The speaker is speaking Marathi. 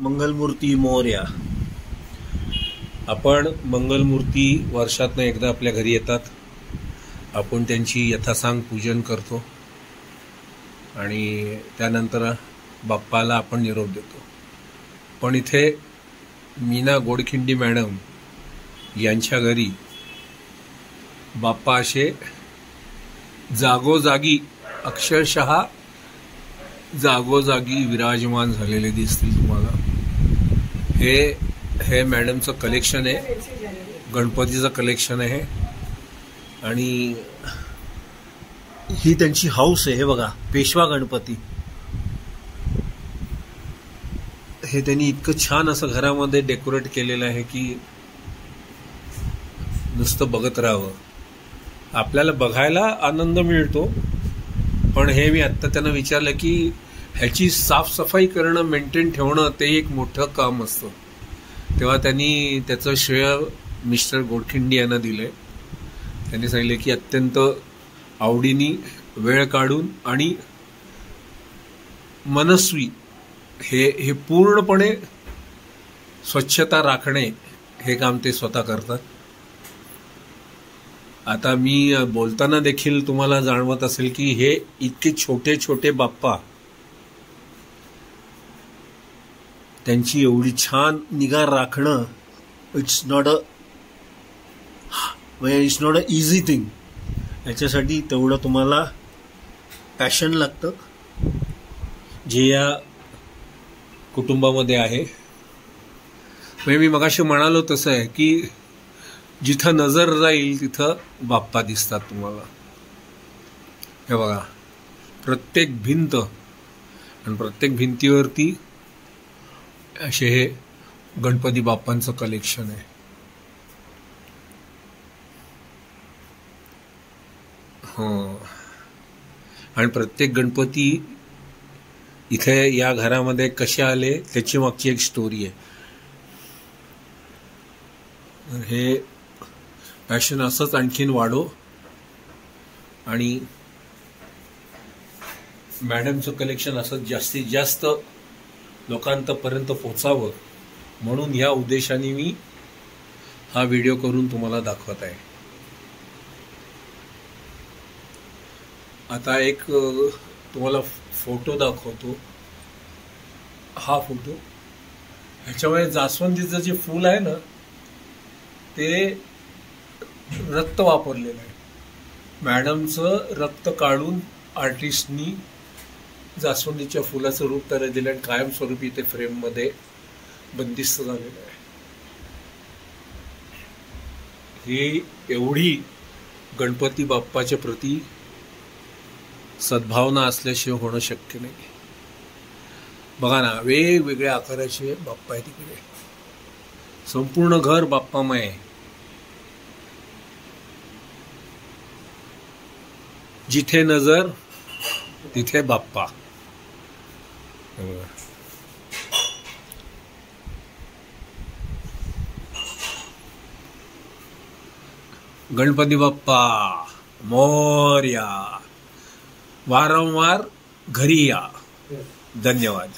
मंगलमूर्ती मोरया। आपण मंगलमूर्ती वर्षातनं एकदा आपल्या घरी येतात, आपण त्यांची यथासांग पूजन करतो आणि त्यानंतर बाप्पाला आपण निरोप देतो। पण इथे मीना गोडखिंडी मॅडम यांच्या घरी बाप्पा असे जागोजागी, अक्षरशः जागोजागी विराजमान झालेले दिसतील तुम्हाला। हे मॅडमचं कलेक्शन आहे, गणपतीचं कलेक्शन आहे आणि ही त्यांची हाऊस आहे। हे बघा, पेशवा गणपती। हे त्यांनी इतकं छान असं घरामध्ये डेकोरेट केलेलं आहे की नुसतं बघत राहावं। आपल्याला बघायला आनंद मिळतो, पण हे मी आत्ता त्यांना विचारलं की ह्याची साफसफाई करणं, मेंटेन ठेवणं ते एक मोठं काम असतं। तेव्हा त्यांनी त्याचं श्रेय मिस्टर गोडखिंडी यांना दिलंय। त्यांनी सांगितले की अत्यंत आवडीने वेळ काढून आणि मनस्वी हे पूर्णपणे स्वच्छता राखणे हे काम ते स्वतः करतात। आता मी बोलताना देखील तुम्हाला जाणवत असेल की हे इतके छोटे छोटे बाप्पा, त्यांची एवढी छान निगा राखणं it's not a easy thing. याच्यासाठी तेवढं तुम्हाला पॅशन लागतं, जे या कुटुंबामध्ये आहे। म्हणजे मी मगाशी म्हणालो तसं आहे की जिथं नजर जाईल तिथं बाप्पा दिसतात तुम्हाला। हे बघा, प्रत्येक भिंत आणि प्रत्येक भिंतीवरती असे हे गणपती बाप्पांचं कलेक्शन आहे। हो, आणि प्रत्येक गणपती इथे या घरामध्ये कसे आले त्याची मागची एक स्टोरी आहे। हे पॅशन असंच आणखीन वाढो आणि मॅडमचं कलेक्शन असंच जास्तीत जास्त लोकांपर्यंत पोचावं, म्हणून या उद्देशाने मी हा व्हिडिओ करून तुम्हाला दाखवत आहे। आता एक तुम्हाला फोटो दाखवतो। हा फोटो, ह्याच्यामध्ये जास्वंदीचं जे फूल आहे ना ते रक्त वापरलेलं आहे। मॅडमचं रक्त काढून आर्टिस्टनी जास्वंदीच्या फुलाचं रूप त्याला दिलं आणि कायमस्वरूपी ते फ्रेममध्ये बंदिस्त झालेलं आहे। ही एवढी गणपती बाप्पाच्या प्रती सद्भावना असल्याशिवाय होणं शक्य नाही। बघा ना, वेगवेगळ्या आकाराचे बाप्पा आहे तिकडे, संपूर्ण घर बाप्पामय आहे। जिथे नजर तिथे बाप्पा। गणपती बाप्पा मोरया, वारंवार घरी या। धन्यवाद।